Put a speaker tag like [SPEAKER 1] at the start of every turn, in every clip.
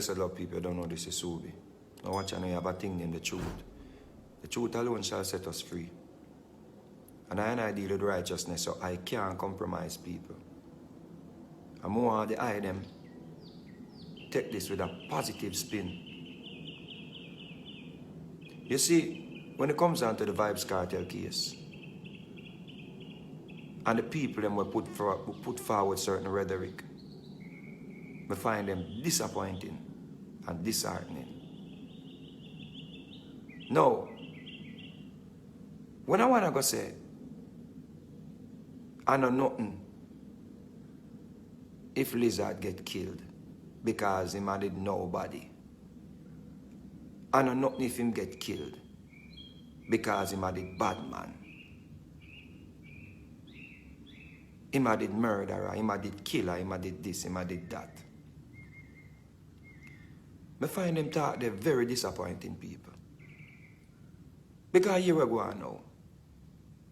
[SPEAKER 1] Blessed love people, you don't know this is Subi. Now watch, I know you have a thing named the truth. The truth alone shall set us free. And I deal with righteousness, so I can't compromise people. And more the eye them take this with a positive spin. You see, when it comes down to the Vybz cartel case, and the people them will put forward certain rhetoric, we find them disappointing and disheartening. No. When I want to go say, I know nothing if Lizard get killed because him added nobody. I know nothing if him get killed because him added bad man. Him added murderer, him added killer, him added this, him added that. I find them talk, they're very disappointing people. Because here we go now.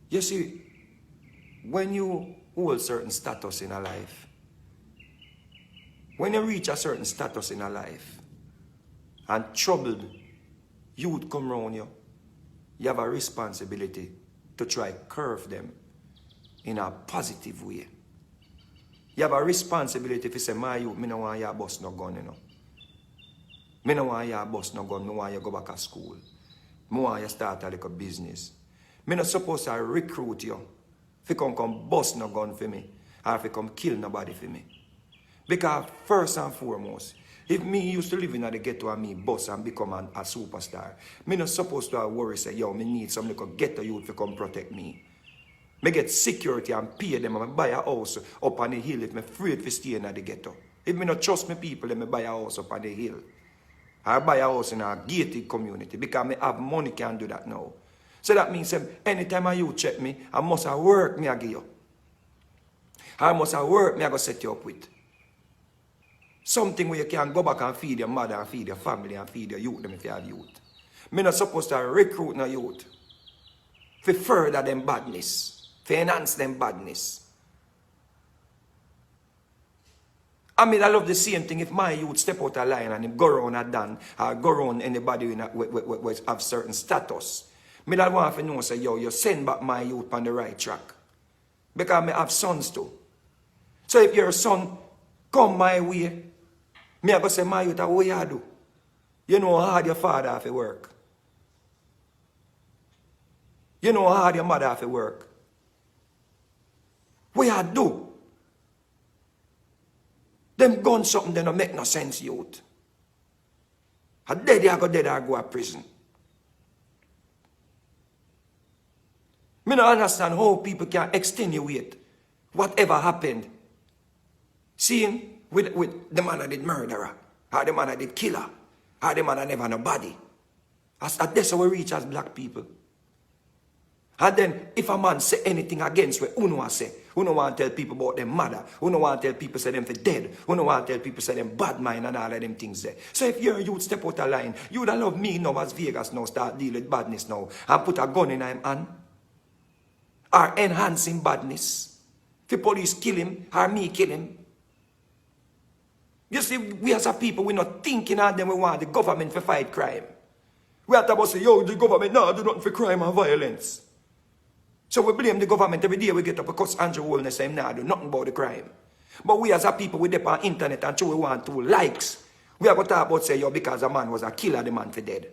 [SPEAKER 1] You see, when you hold certain status in a life, when you reach a certain status in a life, and troubled youth come around you, you have a responsibility to try curve them in a positive way. You have a responsibility if you say, my youth, me no want you bust no gun, you know. Me no want you bust no gun, me want you go back to school. Me want you start a little business. Me not supposed to recruit you if you come bust no gun for me, or if you come kill nobody for me. Because first and foremost, if me used to live in the ghetto and me bust and become a superstar, me not supposed to worry, say, yo, me need some little ghetto youth to come protect me. Me get security and pay them and buy a house up on the hill if me afraid to stay in the ghetto. If me not trust me people, then me buy a house up on the hill. I buy a house in a gated community because me have money can do that now. So that means anytime you check me, I must have work me I give you. I must have work me I go set you up with. Something where you can go back and feed your mother and feed your family and feed your youth them if you have youth. Me not supposed to recruit no youth for further them badness, for enhance them badness. I mean, I love the same thing if my youth step out of line and him go around a Dan or go around anybody who have certain status. Me that want to know, say, yo, you send back my youth on the right track. Because I have sons too. So if your son come my way, me I go say, my youth, what you do? You know how hard your father have to work. You know how hard your mother have to work. What you do? Them gun something that don't make no sense, youth. A dead you go dead or go to prison. Me don't understand how people can extenuate whatever happened. Seeing with the man that did murderer, or the man that did killer, or the man that never had nobody. That's how we reach as black people. And then, if a man say anything against what Uno say, Uno want to tell people about them mother, Uno want to tell people say them for dead, Uno want to tell people say them bad mind and all of them things there. So if your youth step out of line, you would love me now as Vegas now start dealing with badness now, and put a gun in him hand, or enhancing badness. If the police kill him, or me kill him. You see, we as a people, we're not thinking of them, we want the government to fight crime. We have to say, yo, the government, no, do nothing for crime and violence. So we blame the government every day we get up because Andrew Holness say, nah, do nothing about the crime. But we as a people, we dip on internet and we want to likes. We are going to talk about say, yo, because a man was a killer, the man for dead.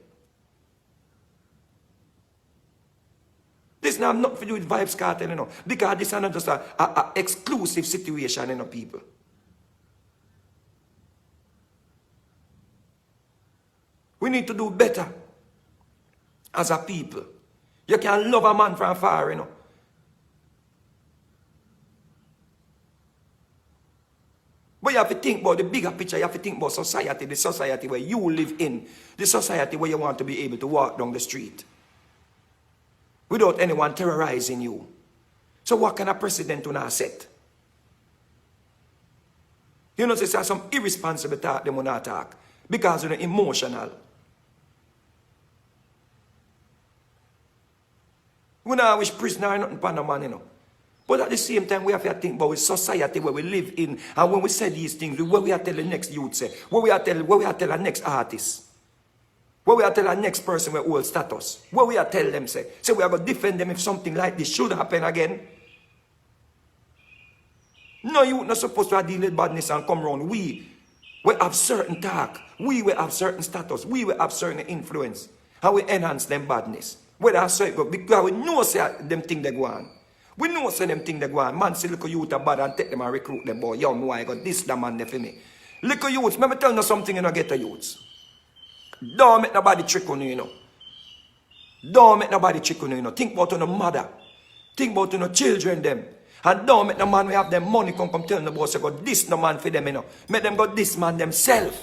[SPEAKER 1] This now have nothing to do with Vybz cartel, you know, because this is not just a exclusive situation, you know, people. We need to do better as a people. You can love a man from far, you know. But you have to think about the bigger picture. You have to think about society, the society where you live in, the society where you want to be able to walk down the street without anyone terrorizing you. So what kind of precedent do not set? You know, there's some irresponsible talk they will not talk because they're emotional. We don't wish prisoner or nothing upon a man, you know. But at the same time, we have to think about society where we live in. And when we say these things, what we are telling the next youth say, what we are telling our next artist, what we are telling our next person with old status, what we are telling them say. So we are going to defend them if something like this should happen again. No, you're not supposed to deal with badness and come around. We have certain talk. We will have certain status. We will have certain influence. And we enhance them badness. Whether I say it, because we know say them thing they go on. We know say them thing they go on. Man say little youth are bad and take them and recruit them. Boy, yo, know I got this the man there for me. Little youths, let me tell you something, you know, get a youths. Don't make nobody trick on you, you know. Don't make nobody trick on you, you know. Think about your mother. Think about your children them. And don't make the man we have them money come tell them about say got this no man for them, you know. Make them got this man themselves.